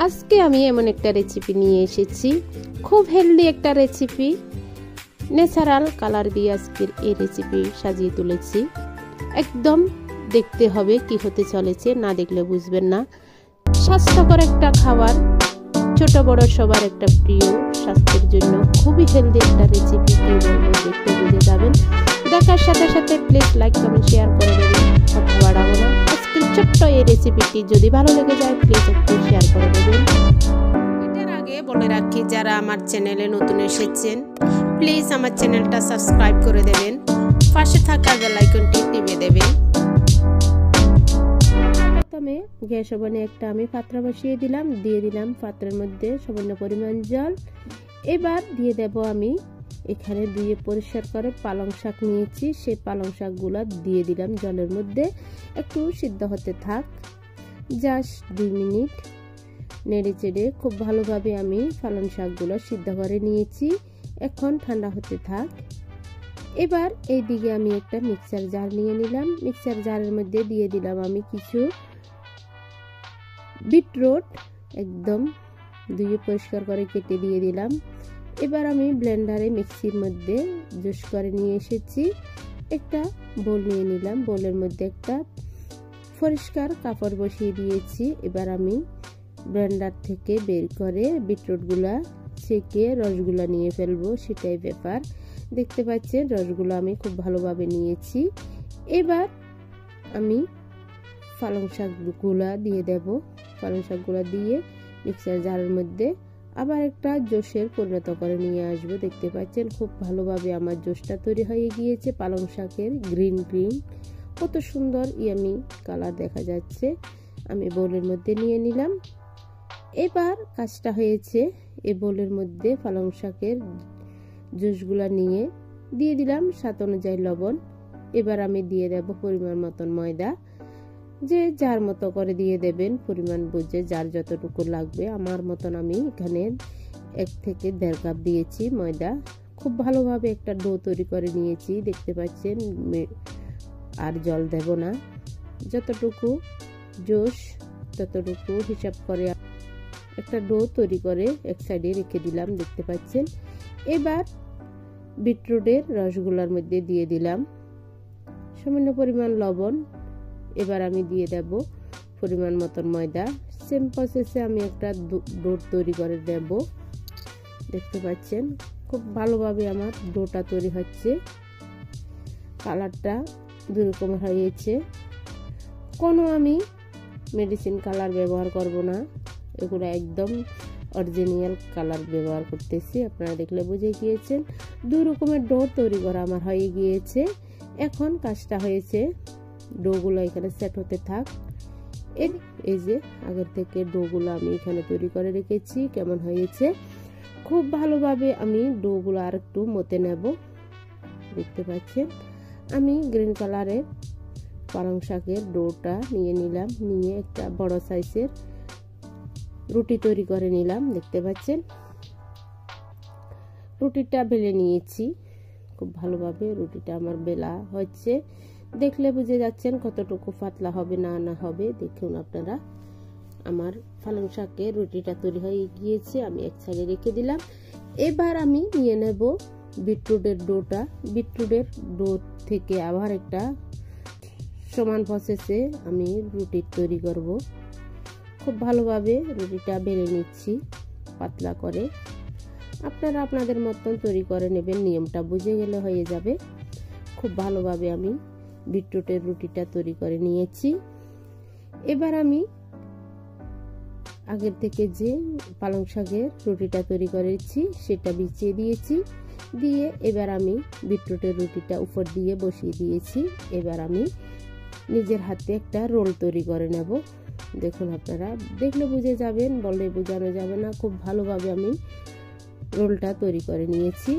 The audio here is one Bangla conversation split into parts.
আজকে আমি এমন একটা রেসিপি নিয়ে এসেছি, খুব হেলদি একটা রেসিপি। ন্যাচারাল কালার দিয়ে আজকের এই রেসিপি সাজিয়ে তুলেছি। একদম দেখতে হবে কি হতে চলেছে, না দেখলে বুঝবেন না। স্বাস্থ্যকর একটা খাবার, ছোট বড় সবার একটা প্রিয়, স্বাস্থ্যের জন্য খুবই হেলদি একটা রেসিপি। কি বলবো, দেখতে বুঝে যাবেন। দেখার সাথে সাথে প্লিজ লাইক কমেন্ট শেয়ার করে দেবেন। কথা বাড়াবো না, আজকের ছোট্ট এই রেসিপিটি যদি ভালো লেগে যায় প্লিজ একটু শেয়ার করে দেবেন। এটার আগে বলে রাখি, যারা আমার চ্যানেলে নতুন এসেছেন প্লিজ আমার চ্যানেলটা সাবস্ক্রাইব করে দেবেন, পাশে থাকা বেল আইকনটি টিপে দেবেন। প্রথমে গ্যাস ওভেনে একটা আমি পাত্র বসিয়ে দিলাম, দিয়ে দিলাম পাত্রের মধ্যে সামান্য পরিমাণ জল। এবার দিয়ে দেব আমি এখানে ধুয়ে পরিষ্কার করে পালং শাক নিয়েছি, সেই পালং শাকগুলো দিয়ে দিলাম জলের মধ্যে। একটু সিদ্ধ হতে থাক, জাস্ট 2 মিনিট নেড়ে চেড়ে খুব ভালোভাবে আমি পালং শাকগুলো সিদ্ধ করে নিয়েছি। এখন ঠান্ডা হতে থাক। এবার এই দিকে আমি একটা মিক্সার জার নিয়ে নিলাম। মিক্সার জারের মধ্যে দিয়ে দিলাম আমি কিছু বিটরুট, একদম ধুয়ে পরিষ্কার করে কেটে দিয়ে দিলাম। এবার আমি ব্লেন্ডারে মিক্সির মধ্যে জুস করে নিয়ে এসেছি। একটা বোল নিয়ে নিলাম, বোলের মধ্যে একটা পরিষ্কার কাপড় বসিয়ে দিয়েছি। এবার আমি ব্লেন্ডার থেকে বের করে বিটরুটগুলা ছেঁকে রসগুলা নিয়ে ফেলবো, সেটাই ব্যাপার। দেখতে পাচ্ছেন রসগুলো আমি খুব ভালোভাবে নিয়েছি। এবার আমি পালং শাকগুলা দিয়ে দেব। পালং শাকগুলা দিয়ে মিক্সার জারের মধ্যে আবার একটা জুসের পরিণত করে নিয়ে আসবো। দেখতে পাচ্ছেন খুব ভালোভাবে আমার জুসটা তৈরি হয়ে গিয়েছে। পালং শাকের গ্রিন গ্রিন কত সুন্দর ইয়ামি কালার দেখা যাচ্ছে। আমি বোলের মধ্যে নিয়ে নিলাম। এবার কাজটা হয়েছে, এই বোলের মধ্যে পালং শাকের জুসগুলা নিয়ে দিয়ে দিলাম স্বাদ অনুযায়ী লবণ। এবার আমি দিয়ে দেব পরিমাণ মতন ময়দা, যে যার মতো করে দিয়ে দেবেন, পরিমাণ বুঝে যার যতটুকু লাগবে। আমার মতন আমি এখানে 1 থেকে 1.5 কাপ দিয়েছি ময়দা। খুব ভালোভাবে একটা ডো তৈরি করে নিয়েছি, দেখতে পাচ্ছেন। আর জল দেব না, যতটুকু জুস ততটুকু হিসাব করে একটা ডো তৈরি করে এক সাইডে রেখে দিলাম, দেখতে পাচ্ছেন। এবার বিটরুটের রসগুলোর মধ্যে দিয়ে দিলাম সামান্য পরিমাণ লবণ। এবার আমি দিয়ে দেব পরিমাণ মতন ময়দা। সেম প্রসেসে আমি একটা ডো তৈরি করে দেব, দেখতে পাচ্ছেন। খুব ভালোভাবে আমার ডোটা তৈরি হচ্ছে। কালারটা 2 রকম হয়েছে। কোনো আমি মেডিসিন কালার ব্যবহার করব না, এগুলো একদম অরিজিনাল কালার ব্যবহার করতেছি। আপনারা দেখলে বুঝে গিয়েছেন। 2 রকমের ডো তৈরি করা আমার হয়ে গিয়েছে। এখন কাজটা হয়েছে, ডোগুলো এখানে সেট হতে থাক। এই যে আগের থেকে ডোগুলো আমি এখানে তৈরি করে রেখেছি, কেমন হয়েছে। খুব ভালোভাবে আমি ডোগুলো আর একটু মতে নেব, দেখতে পাচ্ছেন। আমি গ্রিন কালারের পালং শাকের ডোটা নিয়ে নিলাম, নিয়ে একটা বড় সাইজের রুটি তৈরি করে নিলাম, দেখতে পাচ্ছেন। রুটিটা বেলে নিয়েছি, খুব ভালোভাবে রুটিটা আমার বেলা হচ্ছে। দেখলে বুঝে যাচ্ছেন কতটুকু পাতলা হবে না না হবে। দেখুন আপনারা, আমার পালং শাকের রুটিটা তৈরি হয়ে গিয়েছে, আমি এক সাইডে রেখে দিলাম। এবার আমি নিয়ে নেব বিটরুটের ডোটা। বিটরুটের ডো থেকে আবার একটা সমান প্রসেসে আমি রুটি তৈরি করব। খুব ভালোভাবে রুটিটা বেলে নিচ্ছি পাতলা করে। আপনারা আপনাদের মতন তৈরি করে নেবেন, নিয়মটা বুঝে গেলে হয়ে যাবে। খুব ভালোভাবে আমি বিটরুটের রুটিটা তৈরি করে নিয়েছি। এবার আমি আগের থেকে যে পালং শাকের রুটিটা তৈরি করেছি সেটা বিছিয়ে দিয়েছি, দিয়ে এবার আমি বিটরুটের রুটিটা উপর দিয়ে বসিয়ে দিয়েছি। এবার আমি নিজের হাতে একটা রোল তৈরি করে নেব। দেখুন আপনারা দেখলে বুঝে যাবেন, বলে বোঝানো যাবে না। খুব ভালোভাবে আমি রোলটা তৈরি করে নিয়েছি।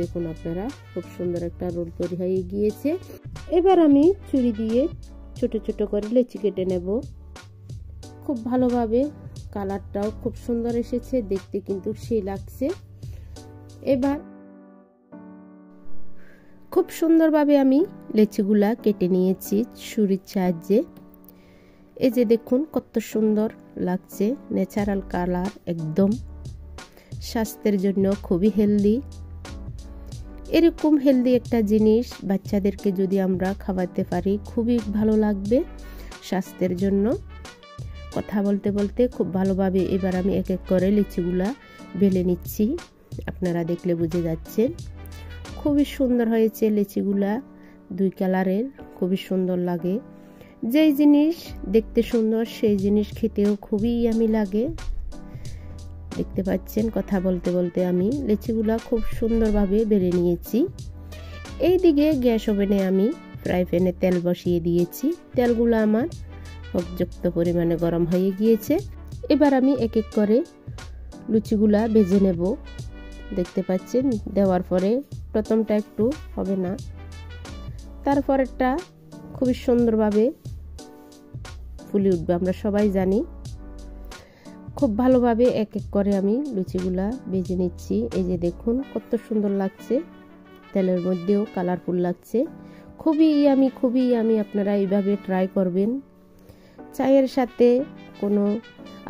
দেখুন আপনারা, খুব সুন্দর একটা রোল তৈরি হয়ে গিয়েছে। এবার আমি ছুরি দিয়ে ছোট ছোট করে লেচি কেটে নেব। খুব ভালোভাবে কালারটাও খুব সুন্দর এসেছে, দেখতে কিন্তু সেই লাগছে। এবার খুব সুন্দরভাবে আমি লেচিগুলা কেটে নিয়েছি ছুরির সাহায্যে। এই যে দেখুন কত সুন্দর লাগছে, ন্যাচারাল কালার, একদম স্বাস্থ্যের জন্য খুবই হেলদি। এরকম হেলদি একটা জিনিস বাচ্চাদেরকে যদি আমরা খাওয়াতে পারি খুবই ভালো লাগবে স্বাস্থ্যের জন্য। কথা বলতে বলতে খুব ভালোভাবে এবার আমি এক এক করে লিচিগুলা বেলে নিচ্ছি। আপনারা দেখলে বুঝে যাচ্ছেন খুবই সুন্দর হয়েছে লিচিগুলা, 2 কালারের, খুবই সুন্দর লাগে। যেই জিনিস দেখতে সুন্দর সেই জিনিস খেতেও খুবই ইয়ামি লাগে। দেখতে পাচ্ছেন কথা বলতে বলতে আমি লিচিগুলা খুব সুন্দরভাবে বেলে নিয়েছি। এইদিকে গ্যাস ওভেনে আমি ফ্রাই প্যানে তেল বসিয়ে দিয়েছি। তেলগুলো আমার পর্যাপ্ত পরিমাণে গরম হয়ে গিয়েছে। এবার আমি এক এক করে লুচিগুলা ভেজে নেব। দেখতে পাচ্ছেন দেওয়ার পরে প্রথমটা একটু হবে না, তারপরেরটা খুবই সুন্দরভাবে ফুলে উঠবে, আমরা সবাই জানি। খুব ভালোভাবে এক এক করে আমি লুচিগুলা ভেজে নিচ্ছি। এই যে দেখুন কত সুন্দর লাগছে, তেলের মধ্যেও কালারফুল লাগছে, খুবই ইয়ামি। আপনারা এইভাবে ট্রাই করবেন। চায়ের সাথে কোনো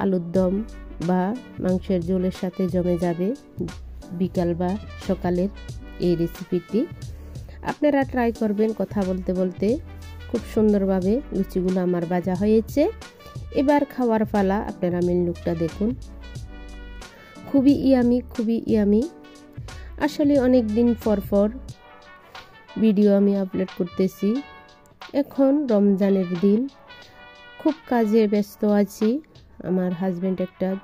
আলুর দম বা মাংসের ঝোলের সাথে জমে যাবে বিকাল বা সকালের এই রেসিপিটি। আপনারা ট্রাই করবেন। কথা বলতে বলতে খুব সুন্দরভাবে লুচিগুলো আমার ভাজা হয়েছে। এবার খাওয়ার পালা। আপনারা মেন লুকটা দেখুন, খুবই ইয়ামি। আসলে অনেক দিন পর ভিডিও আমি আপলোড করতেছি। এখন রমজানের দিন, খুব কাজে ব্যস্ত আছি। আমার হাজব্যান্ড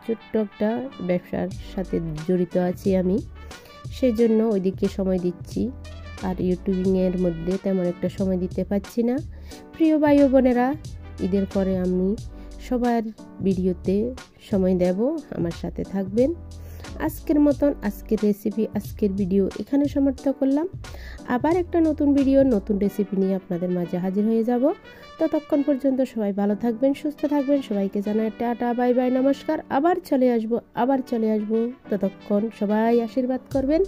ছোট্ট একটা ব্যবসার সাথে জড়িত আছি আমি, সেই জন্য ওইদিকে সময় দিচ্ছি। আর ইউটিউবিংয়ের মধ্যে তেমন একটা সময় দিতে পারছি না। প্রিয় ভাই ও বোনেরা, ঈদের পরে আমি সবার ভিডিওতে সময় দেব, আমার সাথে থাকবেন। আজকের মতন আজকের রেসিপি, আজকের ভিডিও এখানে সমাপ্ত করলাম। আবার একটা নতুন ভিডিও, নতুন রেসিপি নিয়ে আপনাদের মাঝে হাজির হয়ে যাব। ততক্ষণ পর্যন্ত সবাই ভালো থাকবেন, সুস্থ থাকবেন। সবাইকে জানাই টাটা, বাই বাই, নমস্কার। আবার চলে আসবো। ততক্ষণ সবাই আশীর্বাদ করবেন।